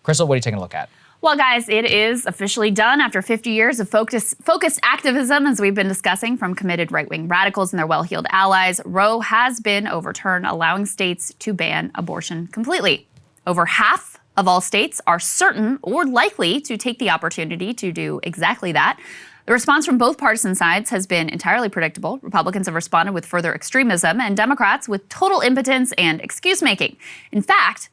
Krystal, what are you taking a look at? Well, guys, it is officially done after 50 years of focused activism, as we've been discussing, from committed right-wing radicals and their well-heeled allies. Roe has been overturned, allowing states to ban abortion completely. Over half of all states are certain or likely to take the opportunity to do exactly that. The response from both partisan sides has been entirely predictable. Republicans have responded with further extremism, and Democrats with total impotence and excuse-making. In fact,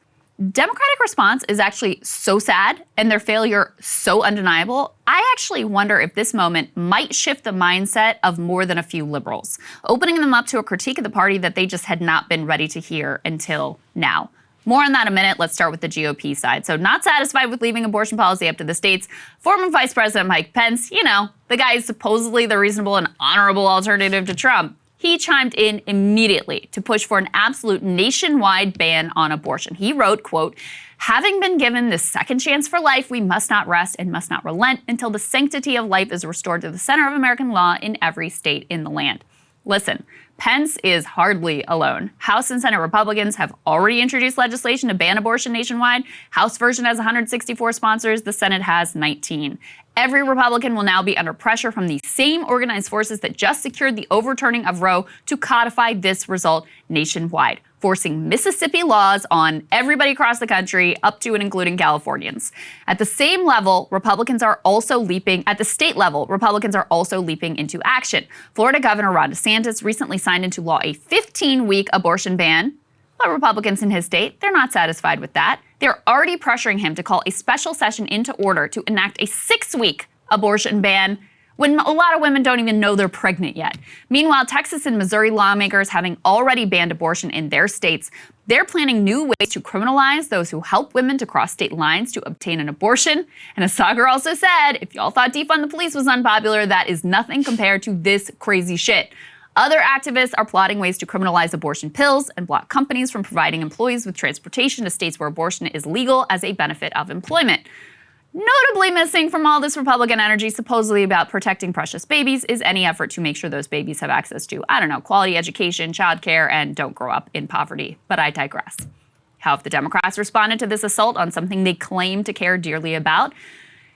Democratic response is actually so sad and their failure so undeniable, I actually wonder if this moment might shift the mindset of more than a few liberals, opening them up to a critique of the party that they just had not been ready to hear until now. More on that in a minute. Let's start with the GOP side. So not satisfied with leaving abortion policy up to the states, former Vice President Mike Pence, the guy is supposedly the reasonable and honorable alternative to Trump, he chimed in immediately to push for an absolute nationwide ban on abortion. He wrote, quote, "Having been given this second chance for life, we must not rest and must not relent until the sanctity of life is restored to the center of American law in every state in the land." Listen, Pence is hardly alone. House and Senate Republicans have already introduced legislation to ban abortion nationwide. House version has 164 sponsors. The Senate has 19. Every Republican will now be under pressure from the same organized forces that just secured the overturning of Roe to codify this result nationwide, forcing Mississippi laws on everybody across the country, up to and including Californians. At the same level, Republicans are also leaping into action. Florida Governor Ron DeSantis recently signed into law a 15-week abortion ban. But Republicans in his state, they're not satisfied with that. They're already pressuring him to call a special session into order to enact a 6-week abortion ban when a lot of women don't even know they're pregnant yet. Meanwhile, Texas and Missouri lawmakers, having already banned abortion in their states, they're planning new ways to criminalize those who help women to cross state lines to obtain an abortion. And as Sagar also said, if y'all thought defund the police was unpopular, that is nothing compared to this crazy shit. Other activists are plotting ways to criminalize abortion pills and block companies from providing employees with transportation to states where abortion is legal as a benefit of employment. Notably missing from all this Republican energy supposedly about protecting precious babies is any effort to make sure those babies have access to, quality education, childcare, and don't grow up in poverty. But I digress. How have the Democrats responded to this assault on something they claim to care dearly about?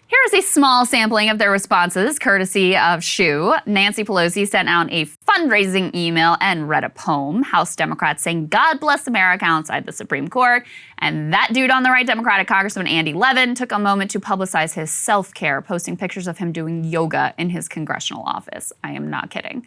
Here is a small sampling of their responses, courtesy of Shoe. Nancy Pelosi sent out a fundraising email and read a poem. House Democrats saying, "God bless America" outside the Supreme Court. And that dude on the right, Democratic Congressman Andy Levin, took a moment to publicize his self-care, posting pictures of him doing yoga in his congressional office. I am not kidding.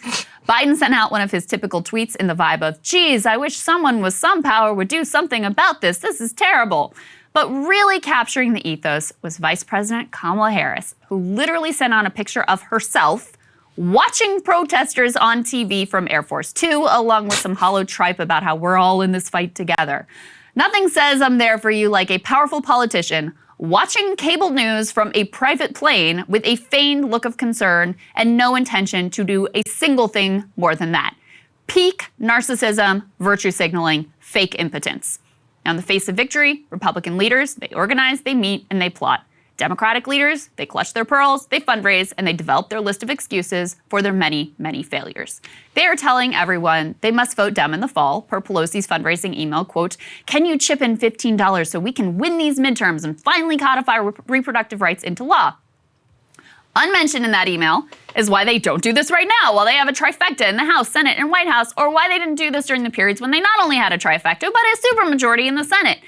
Biden sent out one of his typical tweets in the vibe of, "Geez, I wish someone with some power would do something about this. This is terrible." But really capturing the ethos was Vice President Kamala Harris, who literally sent on a picture of herself watching protesters on TV from Air Force Two, along with some hollow tripe about how we're all in this fight together. Nothing says I'm there for you like a powerful politician watching cable news from a private plane with a feigned look of concern and no intention to do a single thing more than that. Peak narcissism, virtue signaling, fake impotence. Now, in the face of victory, Republican leaders, they organize, they meet, and they plot. Democratic leaders, they clutch their pearls, they fundraise, and they develop their list of excuses for their many, many failures. They are telling everyone they must vote Dem in the fall, per Pelosi's fundraising email, quote, "Can you chip in $15 so we can win these midterms and finally codify reproductive rights into law?" Unmentioned in that email is why they don't do this right now, while they have a trifecta in the House, Senate, and White House, or why they didn't do this during the periods when they not only had a trifecta, but a supermajority in the Senate.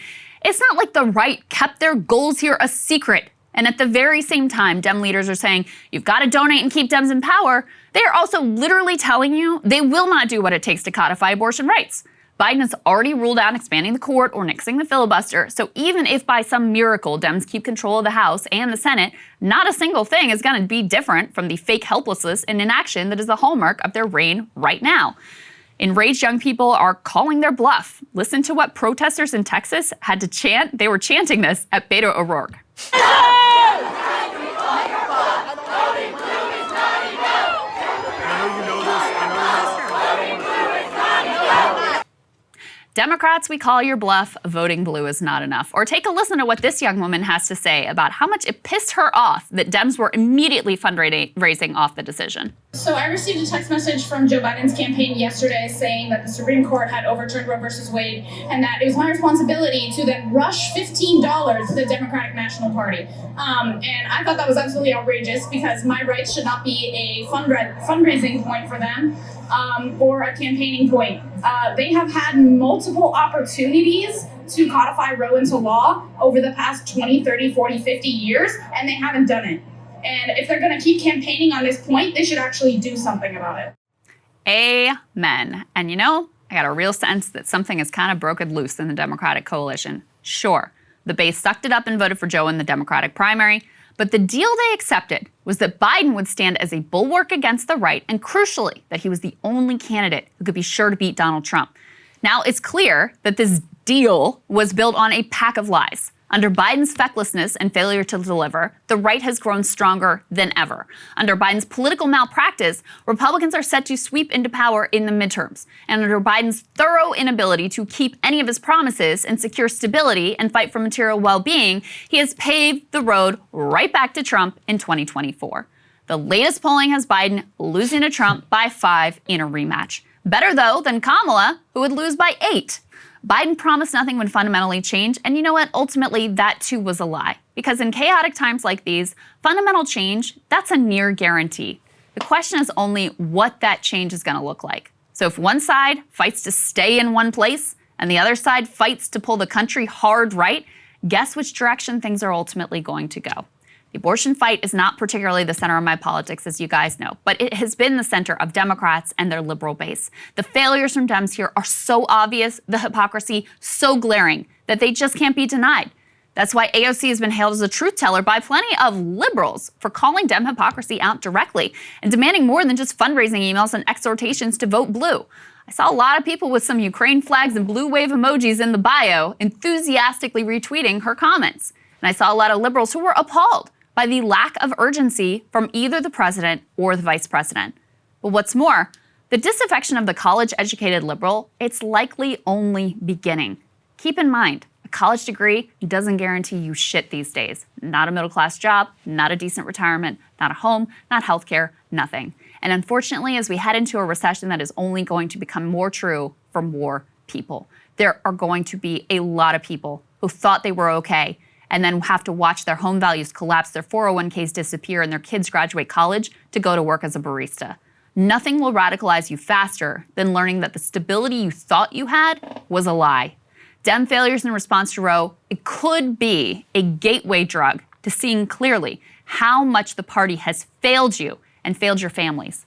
It's not like the right kept their goals here a secret. And at the very same time, Dem leaders are saying, you've got to donate and keep Dems in power. They are also literally telling you they will not do what it takes to codify abortion rights. Biden has already ruled out expanding the court or nixing the filibuster, so even if by some miracle Dems keep control of the House and the Senate, not a single thing is going to be different from the fake helplessness and inaction that is the hallmark of their reign right now. Enraged young people are calling their bluff. Listen to what protesters in Texas had to chant. They were chanting this at Beto O'Rourke. Democrats, we call your bluff. Voting blue is not enough. Or take a listen to what this young woman has to say about how much it pissed her off that Dems were immediately fundraising off the decision. So I received a text message from Joe Biden's campaign yesterday saying that the Supreme Court had overturned Roe versus Wade and that it was my responsibility to then rush $15 to the Democratic National Party. And I thought that was absolutely outrageous because my rights should not be a fundraising point for them or a campaigning point. They have had multiple opportunities to codify Roe into law over the past 20, 30, 40, 50 years, and they haven't done it. And if they're going to keep campaigning on this point, they should actually do something about it. Amen. And you know, I got a real sense that something is kind of broken loose in the Democratic coalition. Sure, the base sucked it up and voted for Joe in the Democratic primary, but the deal they accepted was that Biden would stand as a bulwark against the right, and crucially, that he was the only candidate who could be sure to beat Donald Trump. Now, it's clear that this deal was built on a pack of lies. Under Biden's fecklessness and failure to deliver, the right has grown stronger than ever. Under Biden's political malpractice, Republicans are set to sweep into power in the midterms. And under Biden's thorough inability to keep any of his promises and secure stability and fight for material well-being, he has paved the road right back to Trump in 2024. The latest polling has Biden losing to Trump by 5 in a rematch. Better, though, than Kamala, who would lose by 8. Biden promised nothing would fundamentally change, and you know what? Ultimately, that too was a lie. Because in chaotic times like these, fundamental change, that's a near guarantee. The question is only what that change is going to look like. So if one side fights to stay in one place, and the other side fights to pull the country hard right, guess which direction things are ultimately going to go. The abortion fight is not particularly the center of my politics, as you guys know, but it has been the center of Democrats and their liberal base. The failures from Dems here are so obvious, the hypocrisy so glaring, that they just can't be denied. That's why AOC has been hailed as a truth teller by plenty of liberals for calling Dem hypocrisy out directly and demanding more than just fundraising emails and exhortations to vote blue. I saw a lot of people with some Ukraine flags and blue wave emojis in the bio enthusiastically retweeting her comments. And I saw a lot of liberals who were appalled by the lack of urgency from either the president or the vice president. But what's more, the disaffection of the college-educated liberal, it's likely only beginning. Keep in mind, a college degree doesn't guarantee you shit these days. Not a middle-class job, not a decent retirement, not a home, not healthcare, nothing. And unfortunately, as we head into a recession that is only going to become more true for more people, there are going to be a lot of people who thought they were okay and then have to watch their home values collapse, their 401ks disappear, and their kids graduate college to go to work as a barista. Nothing will radicalize you faster than learning that the stability you thought you had was a lie. Dem failures in response to Roe, it could be a gateway drug to seeing clearly how much the party has failed you and failed your families.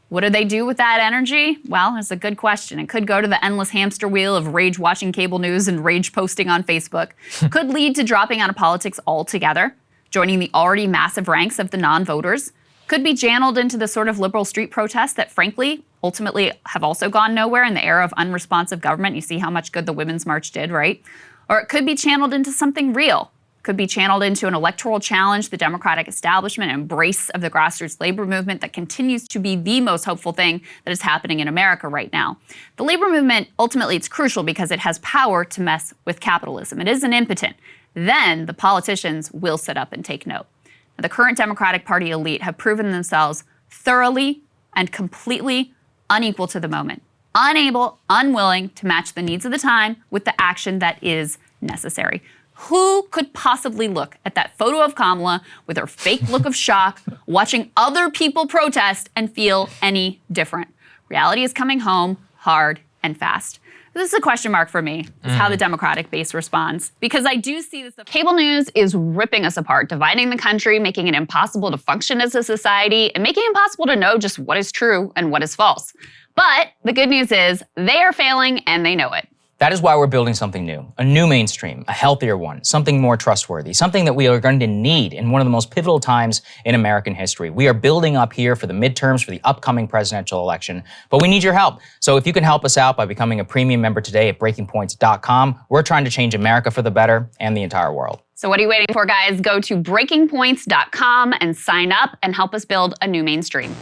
What do they do with that energy? Well, it's a good question. It could go to the endless hamster wheel of rage watching cable news and rage posting on Facebook. Could lead to dropping out of politics altogether, joining the already massive ranks of the non-voters. Could be channeled into the sort of liberal street protests that, frankly, ultimately have also gone nowhere in the era of unresponsive government. You see how much good the Women's March did, right? Or it could be channeled into something real. Could be channeled into an electoral challenge, the Democratic establishment embrace of the grassroots labor movement that continues to be the most hopeful thing that is happening in America right now. The labor movement, ultimately, it's crucial because it has power to mess with capitalism. It isn't impotent. Then the politicians will sit up and take note. Now, the current Democratic Party elite have proven themselves thoroughly and completely unequal to the moment, unable, unwilling to match the needs of the time with the action that is necessary. Who could possibly look at that photo of Kamala with her fake look of shock, watching other people protest and feel any different? Reality is coming home hard and fast. This is a question mark for me, is how the Democratic base responds. Because I do see this. Cable news is ripping us apart, dividing the country, making it impossible to function as a society, and making it impossible to know just what is true and what is false. But the good news is they are failing and they know it. That is why we're building something new, a new mainstream, a healthier one, something more trustworthy, something that we are going to need in one of the most pivotal times in American history. We are building up here for the midterms, for the upcoming presidential election, but we need your help. So if you can help us out by becoming a premium member today at breakingpoints.com, we're trying to change America for the better and the entire world. So what are you waiting for, guys? Go to breakingpoints.com and sign up and help us build a new mainstream.